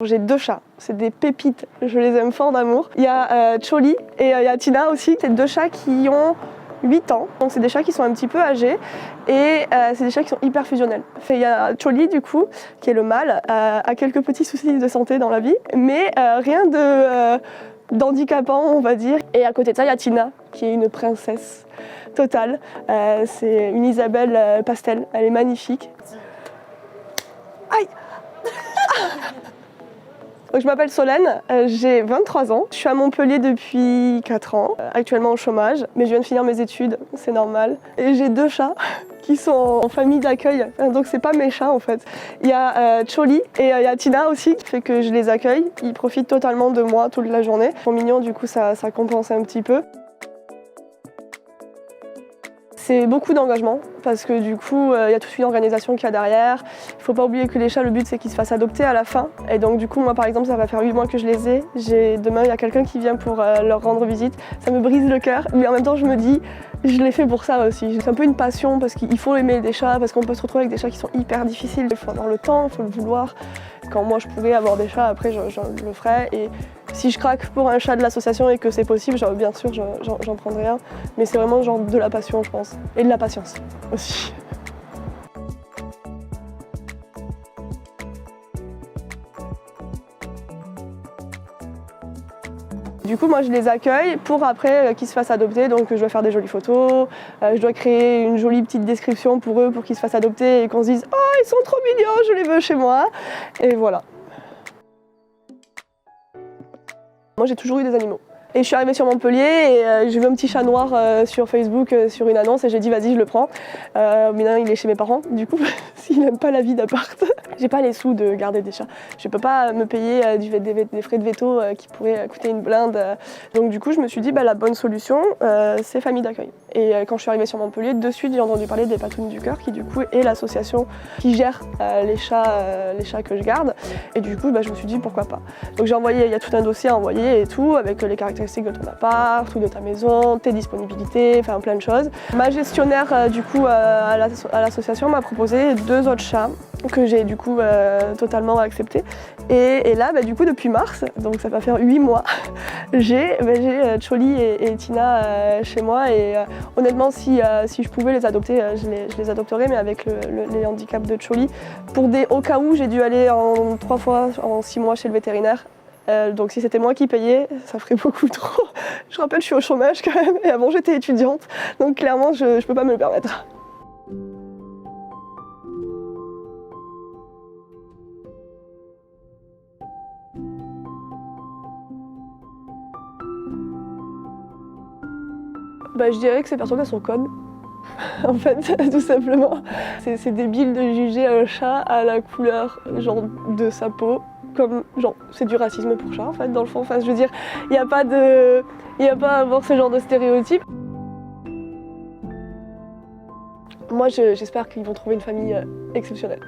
J'ai 2 chats, c'est des pépites, je les aime fort d'amour. Il y a Choli et il y a Tina aussi. C'est 2 chats qui ont 8 ans, donc c'est des chats qui sont un petit peu âgés et c'est des chats qui sont hyper fusionnels. Il y a Choli du coup, qui est le mâle, a quelques petits soucis de santé dans la vie, mais rien d'handicapant on va dire. Et à côté de ça, il y a Tina, qui est une princesse totale. C'est une Isabelle pastel, elle est magnifique. Aïe. Donc, je m'appelle Solène, j'ai 23 ans. Je suis à Montpellier depuis 4 ans, actuellement au chômage, mais je viens de finir mes études, c'est normal. Et j'ai 2 chats qui sont en famille d'accueil, donc c'est pas mes chats en fait. Il y a Choli et il y a Tina aussi, qui fait que je les accueille. Ils profitent totalement de moi toute la journée. Ils sont mignons, du coup ça compense un petit peu. C'est beaucoup d'engagement parce que du coup, il y a toute une organisation qu'il y a derrière. Il ne faut pas oublier que les chats, le but c'est qu'ils se fassent adopter à la fin. Et donc du coup, moi par exemple, ça va faire 8 mois que je les ai. Demain, il y a quelqu'un qui vient pour leur rendre visite. Ça me brise le cœur, mais en même temps, je me dis, je l'ai fait pour ça aussi. C'est un peu une passion parce qu'il faut aimer des chats, parce qu'on peut se retrouver avec des chats qui sont hyper difficiles. Il faut avoir le temps, il faut le vouloir. Quand moi je pouvais avoir des chats, après je le ferais. Et si je craque pour un chat de l'association et que c'est possible, bien sûr j'en prendrai un. Mais c'est vraiment genre de la passion je pense. Et de la patience aussi. Du coup, moi je les accueille pour après qu'ils se fassent adopter, donc je dois faire des jolies photos, je dois créer une jolie petite description pour eux pour qu'ils se fassent adopter et qu'on se dise « Oh, ils sont trop mignons, je les veux chez moi !» Et voilà. Moi j'ai toujours eu des animaux. Et je suis arrivée sur Montpellier et j'ai vu un petit chat noir sur Facebook sur une annonce et j'ai dit vas-y je le prends. Maintenant il est chez mes parents du coup s'il n'aime pas la vie d'appart. J'ai pas les sous de garder des chats. Je peux pas me payer des frais de veto qui pourraient coûter une blinde. Donc du coup je me suis dit la bonne solution c'est famille d'accueil. Et quand je suis arrivée sur Montpellier, de suite j'ai entendu parler des Patounes du Cœur qui du coup est l'association qui gère les chats que je garde. Et du coup je me suis dit pourquoi pas. Donc j'ai envoyé, il y a tout un dossier à envoyer et tout avec les caractéristiques de ton appart ou de ta maison, tes disponibilités, enfin plein de choses. Ma gestionnaire du coup à l'association m'a proposé 2 autres chats que j'ai du coup totalement accepté. Et là du coup depuis mars, donc ça va faire 8 mois, j'ai Choli et Tina chez moi et honnêtement si je pouvais les adopter, je les adopterais mais avec les handicaps de Choli. Au cas où j'ai dû aller 3 fois en 6 mois chez le vétérinaire. Donc si c'était moi qui payais, ça ferait beaucoup trop. Je rappelle, je suis au chômage quand même, et avant j'étais étudiante, donc clairement je peux pas me le permettre. Je dirais que ces personnes elles sont connes. En fait, tout simplement. C'est débile de juger un chat à la couleur genre de sa peau. Comme genre c'est du racisme pour chat en fait dans le fond. Enfin, je veux dire, il n'y a pas à avoir ce genre de stéréotypes. Moi j'espère qu'ils vont trouver une famille exceptionnelle.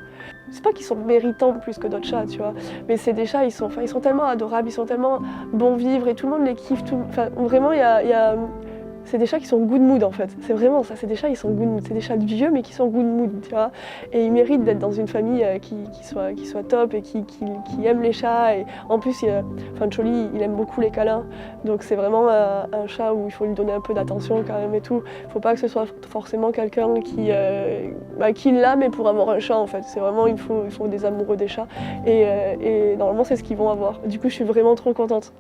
C'est pas qu'ils sont méritants plus que d'autres chats, tu vois, mais c'est des chats, ils sont tellement adorables, ils sont tellement bons vivre et tout le monde les kiffe. Enfin, vraiment, c'est des chats qui sont good mood en fait, c'est vraiment ça, c'est des chats, ils sont good mood, c'est des chats vieux mais qui sont good mood, tu vois. Et ils méritent d'être dans une famille qui soit top et qui aime les chats. Et en plus, Choli, il aime beaucoup les câlins, donc c'est vraiment un chat où il faut lui donner un peu d'attention quand même et tout. Faut pas que ce soit forcément quelqu'un qui l'a mais pour avoir un chat en fait. C'est vraiment, il faut des amoureux des chats et normalement c'est ce qu'ils vont avoir. Du coup, je suis vraiment trop contente.